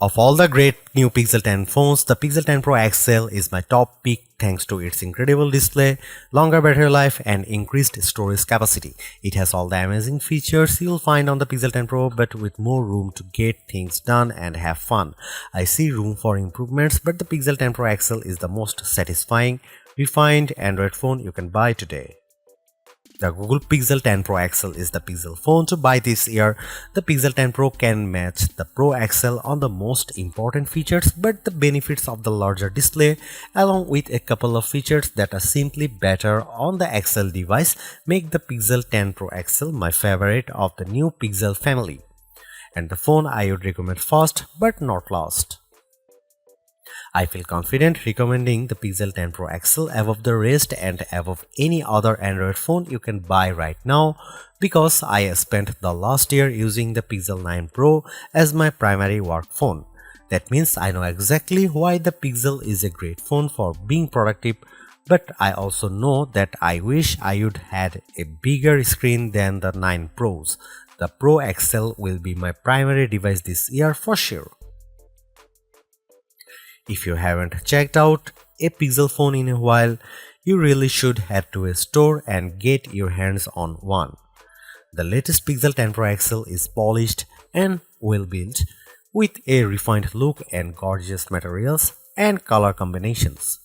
Of all the great new Pixel 10 phones, the Pixel 10 Pro XL is my top pick thanks to its incredible display, longer battery life and increased storage capacity. It has all the amazing features you'll find on the Pixel 10 Pro but with more room to get things done and have fun. I see room for improvements, but the Pixel 10 Pro XL is the most satisfying, refined Android phone you can buy today. The Google Pixel 10 Pro XL is the Pixel phone to buy this year. The Pixel 10 Pro can match the Pro XL on the most important features, but the benefits of the larger display, along with a couple of features that are simply better on the XL device, make the Pixel 10 Pro XL my favorite of the new Pixel family, and the phone I would recommend first but not last. I feel confident recommending the Pixel 10 Pro XL above the rest and above any other Android phone you can buy right now because I spent the last year using the Pixel 9 Pro as my primary work phone. That means I know exactly why the Pixel is a great phone for being productive, but I also know that I wish I would had a bigger screen than the 9 Pros. The Pro XL will be my primary device this year for sure. If you haven't checked out a Pixel phone in a while, you really should head to a store and get your hands on one. The latest Pixel 10 Pro XL is polished and well built with a refined look and gorgeous materials and color combinations.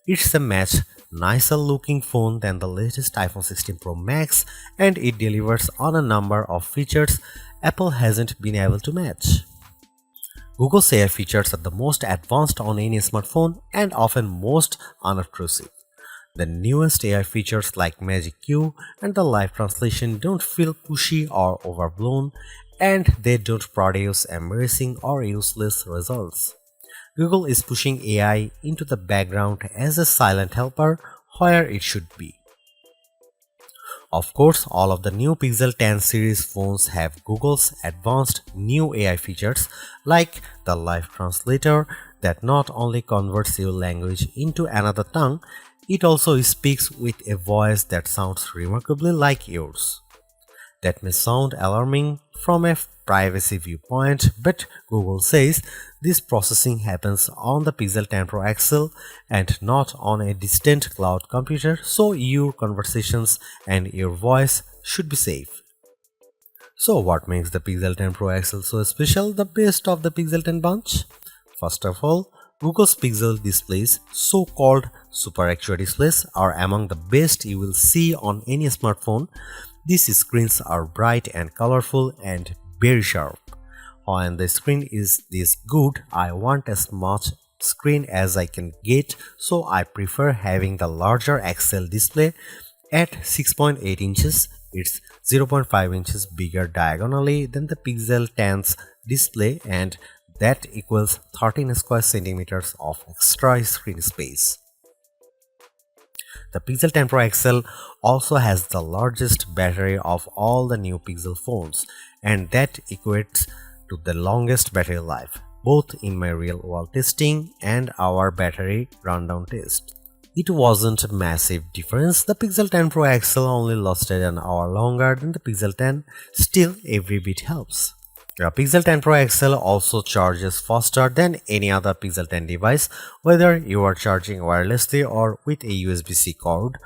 It's a much nicer looking phone than the latest iPhone 16 Pro Max, and it delivers on a number of features Apple hasn't been able to match. Google's AI features are the most advanced on any smartphone and often most unobtrusive. The newest AI features like Magic Q and the live translation don't feel pushy or overblown, and they don't produce embarrassing or useless results. Google is pushing AI into the background as a silent helper where it should be. Of course, all of the new Pixel 10 series phones have Google's advanced new AI features like the live translator that not only converts your language into another tongue, it also speaks with a voice that sounds remarkably like yours. That may sound alarming from a privacy viewpoint, but Google says this processing happens on the Pixel 10 Pro XL and not on a distant cloud computer, so your conversations and your voice should be safe. So what makes the Pixel 10 Pro XL so special, the best of the Pixel 10 bunch? First of all, Google's Pixel displays, so-called Super Actua displays, are among the best you will see on any smartphone. These screens are bright and colorful and very sharp. When the screen is this good, I want as much screen as I can get, so I prefer having the larger XL display at 6.8 inches. It's 0.5 inches bigger diagonally than the Pixel 10's display, and that equals 13 square centimeters of extra screen space. The Pixel 10 Pro XL also has the largest battery of all the new Pixel phones, and that equates to the longest battery life, both in my real-world testing and our battery rundown test. It wasn't a massive difference. The Pixel 10 Pro XL only lasted an hour longer than the Pixel 10, still every bit helps. The Pixel 10 Pro XL also charges faster than any other Pixel 10 device, whether you are charging wirelessly or with a USB-C cord.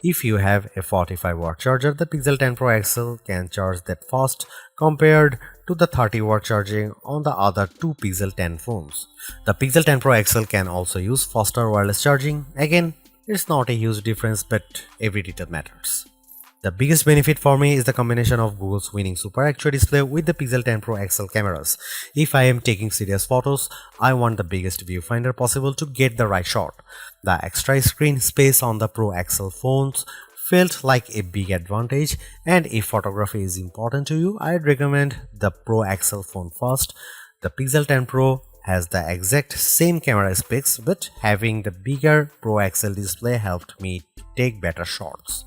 If you have a 45-watt charger, the Pixel 10 Pro XL can charge that fast compared to the 30-watt charging on the other two Pixel 10 phones. The Pixel 10 Pro XL can also use faster wireless charging. Again, it's not a huge difference, but every detail matters. The biggest benefit for me is the combination of Google's winning Super Actua display with the Pixel 10 Pro XL cameras. If I am taking serious photos, I want the biggest viewfinder possible to get the right shot. The extra screen space on the Pro XL phones felt like a big advantage, and if photography is important to you, I'd recommend the Pro XL phone first. The Pixel 10 Pro has the exact same camera specs, but having the bigger Pro XL display helped me to take better shots.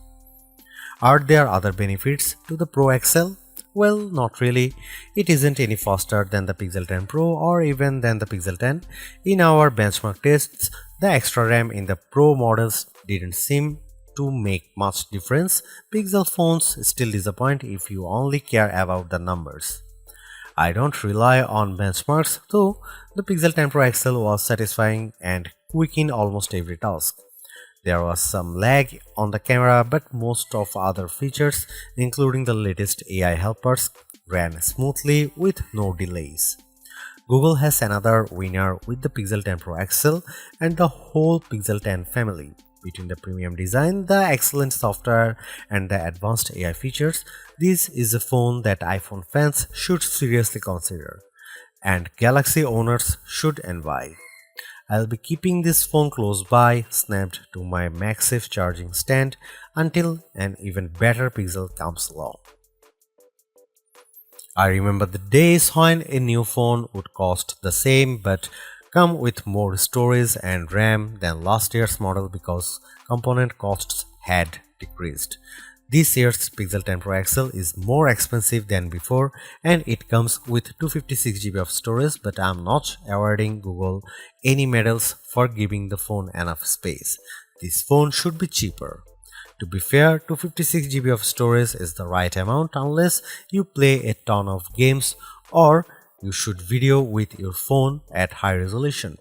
Are there other benefits to the Pro XL? Well, not really. It isn't any faster than the Pixel 10 Pro or even than the Pixel 10. In our benchmark tests, the extra RAM in the Pro models didn't seem to make much difference. Pixel phones still disappoint if you only care about the numbers. I don't rely on benchmarks, though the Pixel 10 Pro XL was satisfying and quick in almost every task. There was some lag on the camera, but most of other features, including the latest AI helpers, ran smoothly with no delays. Google has another winner with the Pixel 10 Pro XL and the whole Pixel 10 family. Between the premium design, the excellent software, and the advanced AI features, this is a phone that iPhone fans should seriously consider, and Galaxy owners should envy. I'll be keeping this phone close by, snapped to my MagSafe charging stand until an even better Pixel comes along. I remember the days when a new phone would cost the same but come with more storage and RAM than last year's model because component costs had decreased. This year's Pixel 10 Pro XL is more expensive than before and it comes with 256 GB of storage, but I'm not awarding Google any medals for giving the phone enough space. This phone should be cheaper. To be fair, 256 GB of storage is the right amount unless you play a ton of games or you shoot video with your phone at high resolution.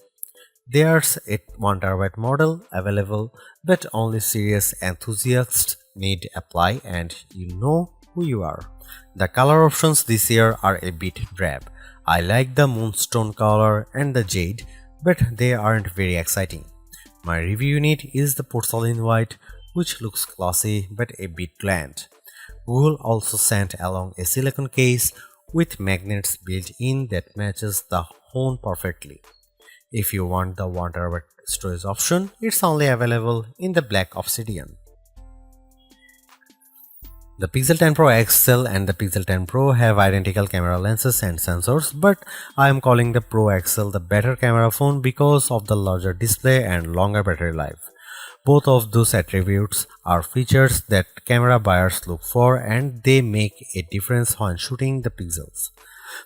There's a 1TB model available, but only serious enthusiasts need apply, and you know who you are. The color options this year are a bit drab. I like the moonstone color and the jade, but they aren't very exciting. My review unit is the porcelain white, which looks classy but a bit bland. Google also sent along a silicone case with magnets built in that matches the phone perfectly. If you want the 1TB storage option, it's only available in the black obsidian. The Pixel 10 Pro XL and the Pixel 10 Pro have identical camera lenses and sensors, but I am calling the Pro XL the better camera phone because of the larger display and longer battery life. Both of those attributes are features that camera buyers look for, and they make a difference when shooting the pixels.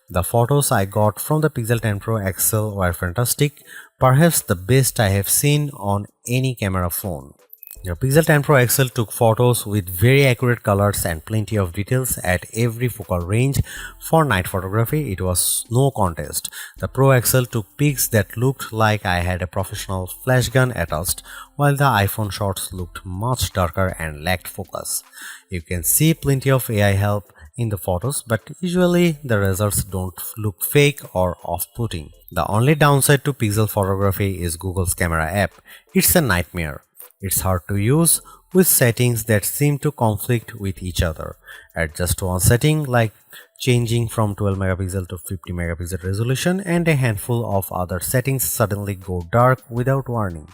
The photos I got from the Pixel 10 Pro XL were fantastic, perhaps the best I have seen on any camera phone. The Pixel 10 Pro XL took photos with very accurate colors and plenty of details at every focal range. For night photography, it was no contest. The Pro XL took pics that looked like I had a professional flash gun attached, while the iPhone shots looked much darker and lacked focus. You can see plenty of AI help in the photos, but usually the results don't look fake or off-putting. The only downside to Pixel photography is Google's camera app. It's a nightmare. It's hard to use with settings that seem to conflict with each other. Adjust one setting like changing from 12 megapixel to 50 megapixel resolution, and a handful of other settings suddenly go dark without warning.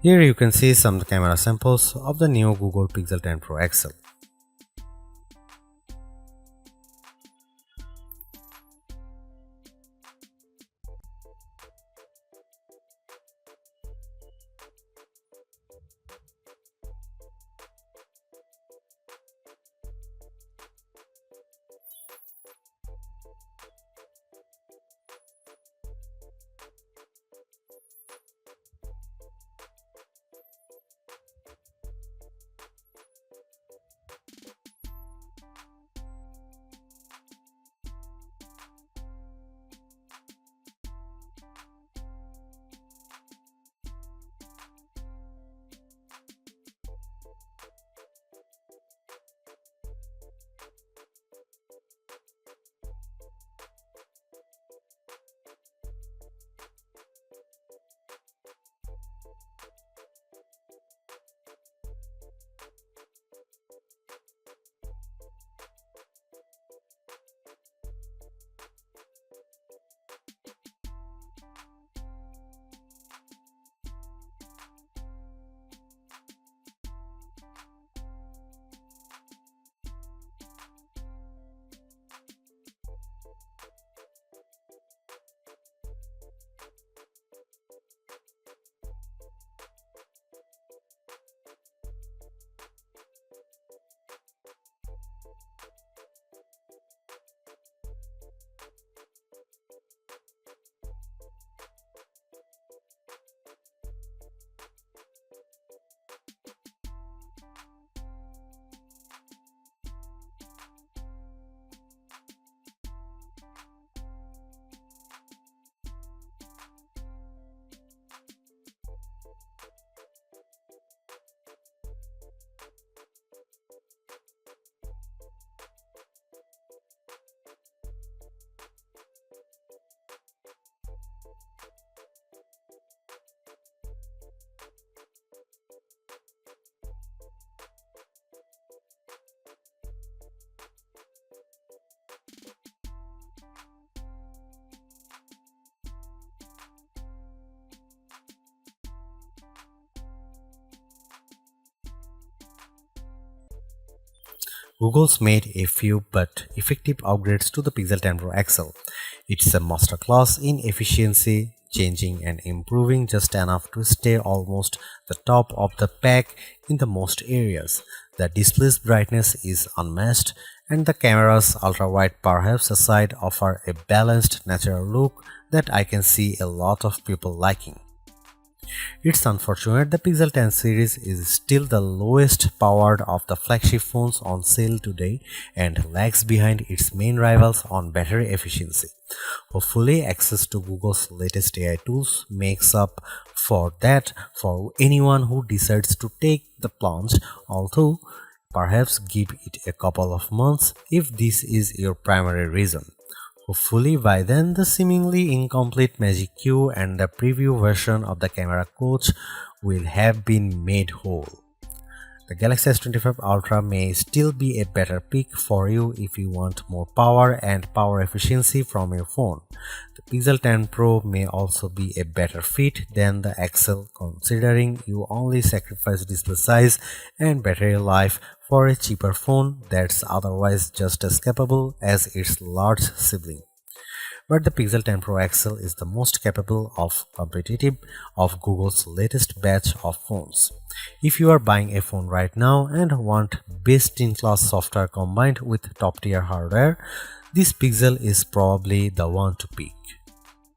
Here you can see some camera samples of the new Google Pixel 10 Pro XL. Google's made a few but effective upgrades to the Pixel 10 Pro XL. It's a masterclass in efficiency, changing and improving just enough to stay almost the top of the pack in the most areas. The display's brightness is unmatched, and the camera's ultra-wide perhaps aside offer a balanced natural look that I can see a lot of people liking. It's unfortunate the Pixel 10 series is still the lowest powered of the flagship phones on sale today and lags behind its main rivals on battery efficiency. Hopefully, access to Google's latest AI tools makes up for that for anyone who decides to take the plunge, although perhaps give it a couple of months if this is your primary reason. Hopefully by then the seemingly incomplete Magic Q and the preview version of the camera coach will have been made whole. The Galaxy S25 Ultra may still be a better pick for you if you want more power and power efficiency from your phone. The Pixel 10 Pro may also be a better fit than the XL considering you only sacrifice display size and battery life for a cheaper phone that's otherwise just as capable as its large sibling. But the Pixel 10 Pro XL is the most capable of competitive of Google's latest batch of phones. If you are buying a phone right now and want best-in-class software combined with top-tier hardware, this Pixel is probably the one to pick.